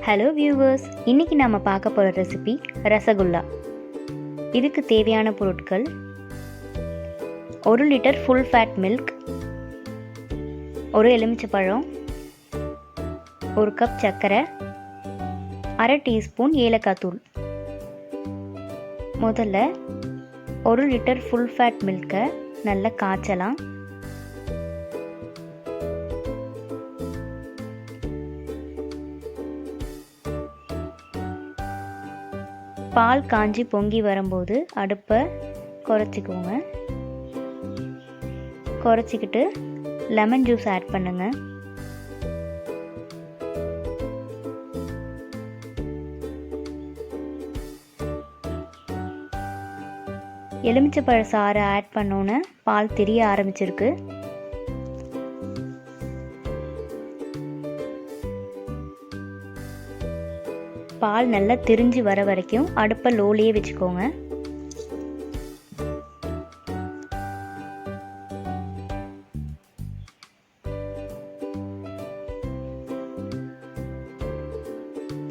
Hello viewers, இன்றைக்கி நாம் பார்க்க போகிற ரெசிபி ரசகுல்லா. இதுக்கு தேவையான பொருட்கள்: 1 லிட்டர் ஃபுல் ஃபேட் மில்க், 1 எலுமிச்சைப்பழம், 1 கப் சர்க்கரை, 1/2 டீஸ்பூன் ஏலக்காய் தூள். முதல்ல 1 லிட்டர் ஃபுல் ஃபேட் மில்கை நல்லா காய்ச்சலாம். பால் காஞ்சி பொங்கி வரும்போது அடுப்பை குறைச்சிக்கோங்க. குறைச்சிக்கிட்டு லெமன் ஜூஸ் ஆட் பண்ணுங்க. எலுமிச்சைப்பழ சாறு ஆட் பண்ணோன்னே பால் திரிய ஆரம்பிச்சிருக்கு. பால் நல்லா திரிஞ்சு வர வரைக்கும் அடுப்பை லோலையே வச்சுக்கோங்க.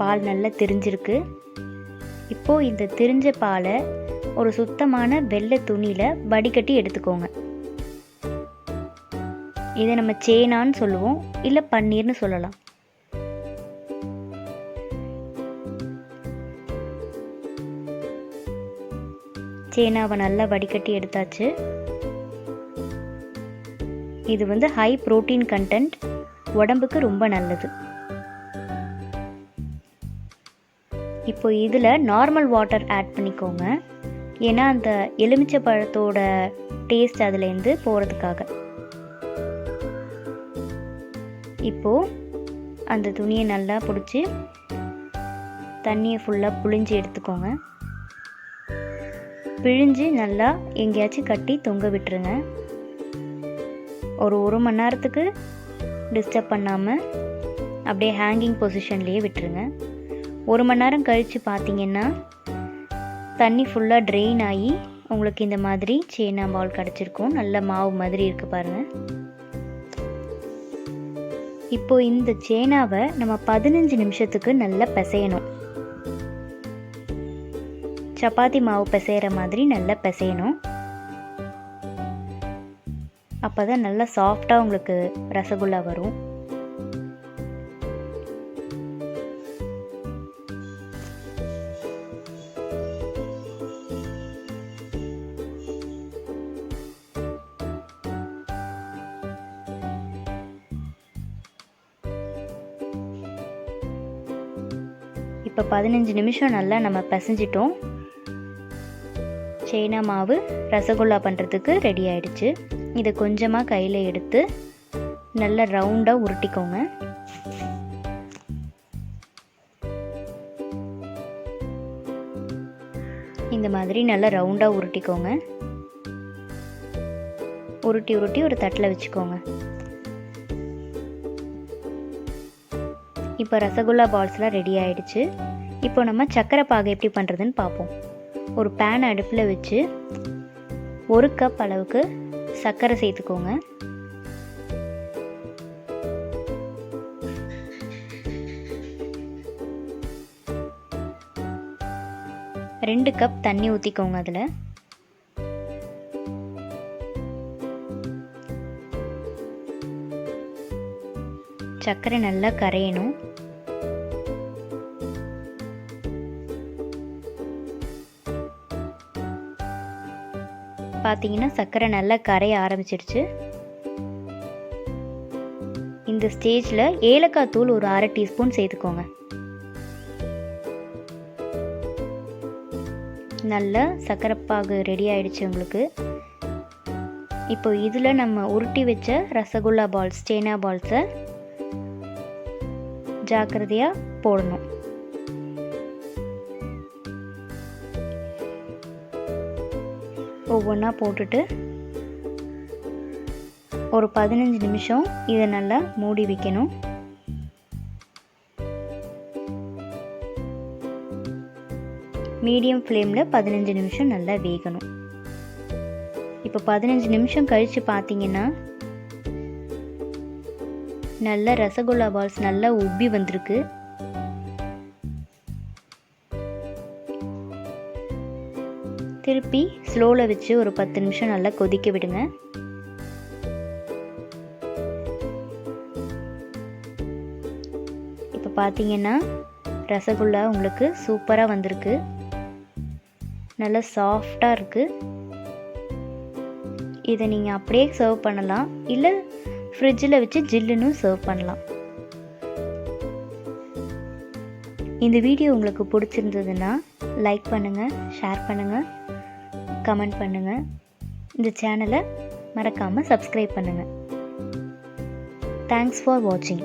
பால் நல்லா திரிஞ்சிருக்கு. இப்போது இந்த திரிஞ்ச பாலை ஒரு சுத்தமான வெள்ளை துணியில் வடிகட்டி எடுத்துக்கோங்க. இதை நம்ம சேனான்னு சொல்லுவோம், இல்லை பன்னீர்னு சொல்லலாம். சேனாவை நல்லா வடிகட்டி எடுத்தாச்சு. இது ஹை புரோட்டீன் கண்டென்ட், உடம்புக்கு ரொம்ப நல்லது. இப்போ இதில் நார்மல் வாட்டர் ஆட் பண்ணிக்கோங்க, ஏன்னா அந்த எலுமிச்சை பழத்தோட டேஸ்ட் அதுலேருந்து போகிறதுக்காக. இப்போது அந்த துணியை நல்லா பிடிச்சி தண்ணியை ஃபுல்லாக புழிஞ்சு எடுத்துக்கோங்க. பிழிஞ்சு நல்லா எங்கேயாச்சும் கட்டி தொங்க விட்டுருங்க. ஒரு மணி நேரத்துக்கு டிஸ்டர்ப் பண்ணாமல் அப்படியே ஹேங்கிங் பொசிஷன்லேயே விட்டுருங்க. 1 மணி நேரம் கழித்து பார்த்தீங்கன்னா தண்ணி ஃபுல்லாக ட்ரெயின் ஆகி உங்களுக்கு இந்த மாதிரி சேனா பால் கிடச்சிருக்கும். நல்ல மாவு மாதிரி இருக்குது பாருங்கள். இப்போது இந்த சேனாவை நம்ம 15 நிமிஷத்துக்கு நல்லா பிசையணும். சப்பாத்தி மாவு பிசைகிற மாதிரி நல்லா பிசையணும். அப்போ தான் நல்லா சாஃப்டாக உங்களுக்கு ரசகுல்லா வரும். இப்போ 15 நிமிஷம் நல்லா நம்ம பிசைஞ்சிட்டோம். சேனா மாவு ரசகுல்லா பண்ணுறதுக்கு ரெடி ஆயிடுச்சு. இதை கொஞ்சமாக கையில் எடுத்து நல்லா ரவுண்டாக உருட்டிக்கோங்க. இந்த மாதிரி நல்லா ரவுண்டாக உருட்டிக்கோங்க. உருட்டி ஒரு தட்டில் வச்சுக்கோங்க. இப்போ ரசகுல்லா பால்ஸ்லாம் ரெடி ஆயிடுச்சு. இப்போ நம்ம சர்க்கரை பாகு எப்படி பண்ணுறதுன்னு பார்ப்போம். ஒரு பேன் அடுப்பில் வச்சு 1 கப் அளவுக்கு சர்க்கரை சேர்த்துக்கோங்க. ரெண்டு கப் தண்ணி ஊற்றிக்கோங்க. அதில் சர்க்கரை நல்லா கரையணும். பார்த்தீங்கன்னா சர்க்கரை நல்லா கரைய ஆரம்பிச்சிருச்சு. இந்த ஸ்டேஜில் ஏலக்காய் தூள் ஒரு 1/2 டீஸ்பூன் சேர்த்துக்கோங்க. நல்லா சர்க்கரை பாகு ரெடி ஆயிடுச்சு உங்களுக்கு. இப்போ இதில் நம்ம உருட்டி வச்ச ரசகுல்லா பால்ஸ், சேனா பால்ஸை ஜாக்கிரதையாக போடணும். ஒவ்வொன்றா போட்டுட்டு ஒரு 15 நிமிஷம் இதை நல்லா மூடி வைக்கணும். மீடியம் ஃப்ளேமில் 15 நிமிஷம் நல்லா வேகணும். இப்போ 15 நிமிஷம் கழித்து பார்த்தீங்கன்னா நல்ல ரசகுல்லா பால்ஸ் நல்லா உப்பி வந்திருக்கு. திருப்பி ஸ்லோவில் வச்சு ஒரு 10 நிமிஷம் நல்லா கொதிக்க விடுங்க. இப்போ பார்த்தீங்கன்னா ரசகுல்லா உங்களுக்கு சூப்பராக வந்திருக்கு. நல்லா சாஃப்டாக இருக்குது. இதை நீங்கள் அப்படியே சர்வ் பண்ணலாம், இல்லை ஃப்ரிட்ஜில் வச்சு ஜில்லுன்னு சர்வ் பண்ணலாம். இந்த வீடியோ உங்களுக்கு பிடிச்சிருந்ததுன்னா லைக் பண்ணுங்கள், ஷேர் பண்ணுங்கள், கமெண்ட் பண்ணுங்கள். இந்த சேனலை மறக்காமல் சப்ஸ்கிரைப் பண்ணுங்கள். தேங்க்ஸ் ஃபார் வாட்சிங்.